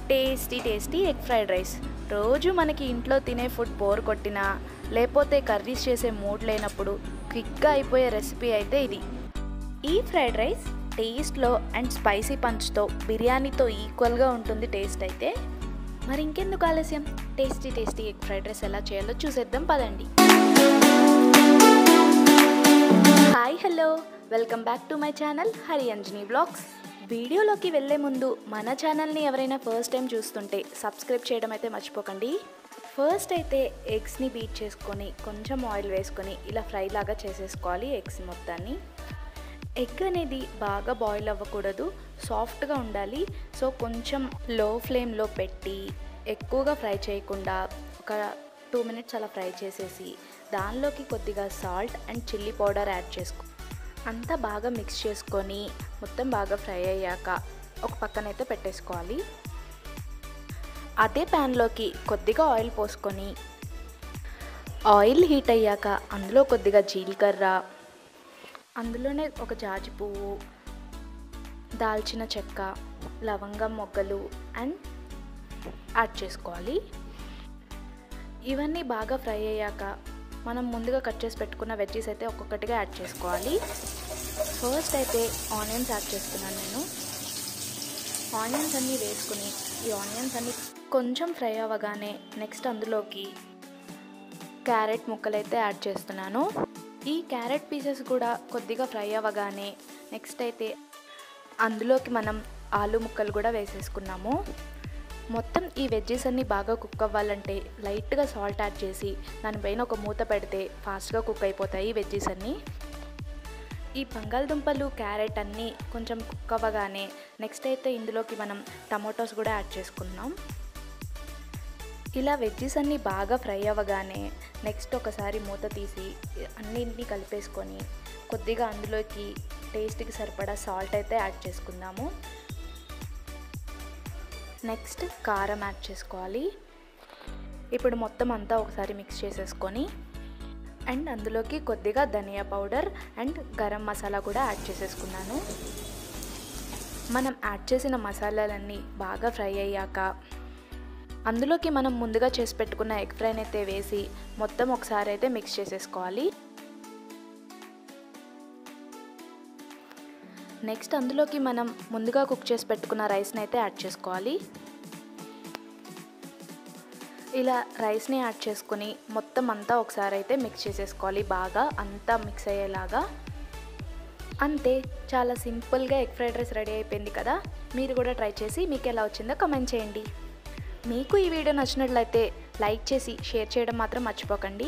Tasty tasty egg fried rice. రోజు మనకి ఇంట్లో తినే ఫుడ్ బోర్ కొట్టినా లేకపోతే కర్రీస్ చేసే మూడ్ లేనప్పుడు క్విక్గా అయిపోయే రెసిపీ అయితే ఇది. ఈ ఫ్రైడ్ రైస్ టేస్ట్లో అండ్ స్పైసీ పంచ్తో బిర్యానీతో ఈక్వల్గా ఉంటుంది టేస్ట్ అయితే. మరి ఇంకెందుకు ఆలస్యం, tasty tasty egg fried rice ఎలా చేయాలో చూసేద్దాం పదండి. Hi hello, welcome back to my channel Hari Anjani blogs. వీడియోలోకి వెళ్ళే ముందు మన ఛానల్ని ఎవరైనా ఫస్ట్ టైం చూస్తుంటే సబ్స్క్రైబ్ చేయడం అయితే మర్చిపోకండి. ఫస్ట్ అయితే ఎగ్స్ని బీట్ చేసుకొని కొంచెం ఆయిల్ వేసుకొని ఇలా ఫ్రై లాగా చేసేసుకోవాలి ఎగ్స్ మొత్తాన్ని. ఎగ్ అనేది బాగా బాయిల్ అవ్వకూడదు, సాఫ్ట్గా ఉండాలి. సో కొంచెం లో ఫ్లేమ్లో పెట్టి ఎక్కువగా ఫ్రై చేయకుండా ఒక 2 మినిట్స్ అలా ఫ్రై చేసేసి దానిలోకి కొద్దిగా salt and chilli powder add చేసుకో. అంతా బాగా మిక్స్ చేసుకొని మొత్తం బాగా ఫ్రై అయ్యాక ఒక పక్కనైతే పెట్టేసుకోవాలి. అదే ప్యాన్లోకి కొద్దిగా ఆయిల్ పోసుకొని ఆయిల్ హీట్ అయ్యాక అందులో కొద్దిగా జీలకర్ర, అందులోనే ఒక జాజి పువ్వు, దాల్చిన చెక్క, లవంగం మొగ్గలు అండ్ యాడ్ చేసుకోవాలి. ఇవన్నీ బాగా ఫ్రై అయ్యాక మనం ముందుగా కట్ చేసి పెట్టుకున్న వెజ్జీస్ అయితే ఒక్కొక్కటిగా యాడ్ చేసుకోవాలి. ఫస్ట్ అయితే ఆనియన్స్ యాడ్ చేస్తున్నాను నేను. ఆనియన్స్ అన్నీ వేసుకుని ఈ ఆనియన్స్ అన్నీ కొంచెం ఫ్రై అవ్వగానే నెక్స్ట్ అందులోకి క్యారెట్ ముక్కలు అయితే యాడ్ చేస్తున్నాను. ఈ క్యారెట్ పీసెస్ కూడా కొద్దిగా ఫ్రై అవ్వగానే నెక్స్ట్ అయితే అందులోకి మనం ఆలు ముక్కలు కూడా వేసేసుకున్నాము. మొత్తం ఈ వెజ్జెస్ అన్నీ బాగా కుక్ అవ్వాలంటే లైట్గా సాల్ట్ యాడ్ చేసి దానిపైన ఒక మూత పెడితే ఫాస్ట్గా కుక్ అయిపోతాయి వెజ్జెస్ అన్నీ. ఈ బంగాళదుంపలు, క్యారెట్ అన్నీ కొంచెం కుక్ అవ్వగానే నెక్స్ట్ అయితే ఇందులోకి మనం టమాటోస్ కూడా యాడ్ చేసుకున్నాం. ఇలా వెజ్జెస్ అన్నీ బాగా ఫ్రై అవ్వగానే నెక్స్ట్ ఒకసారి మూత తీసి అన్నింటినీ కలిపేసుకొని కొద్దిగా అందులోకి టేస్ట్కి సరిపడా సాల్ట్ అయితే యాడ్ చేసుకుందాము. నెక్స్ట్ కారం యాడ్ చేసుకోవాలి. ఇప్పుడు మొత్తం అంతా ఒకసారి మిక్స్ చేసేసుకొని అండ్ అందులోకి కొద్దిగా ధనియా పౌడర్ అండ్ గరం మసాలా కూడా యాడ్ చేసేసుకున్నాను. మనం యాడ్ చేసిన మసాలాలన్నీ బాగా ఫ్రై అయ్యాక అందులోకి మనం ముందుగా చేసి పెట్టుకున్న ఎగ్ ఫ్రైని అయితే వేసి మొత్తం ఒకసారి అయితే మిక్స్ చేసేసుకోవాలి. నెక్స్ట్ అందులోకి మనం ముందుగా కుక్ చేసి పెట్టుకున్న రైస్ని అయితే యాడ్ చేసుకోవాలి. ఇలా రైస్ని యాడ్ చేసుకొని మొత్తం అంతా ఒకసారి అయితే మిక్స్ చేసేసుకోవాలి, బాగా అంతా మిక్స్ అయ్యేలాగా. అంతే, చాలా సింపుల్గా ఎగ్ ఫ్రైడ్ రైస్ రెడీ అయిపోయింది కదా. మీరు కూడా ట్రై చేసి మీకు ఎలా వచ్చిందో కామెంట్ చేయండి. మీకు ఈ వీడియో నచ్చినట్లయితే లైక్ చేసి షేర్ చేయడం మాత్రం మర్చిపోకండి.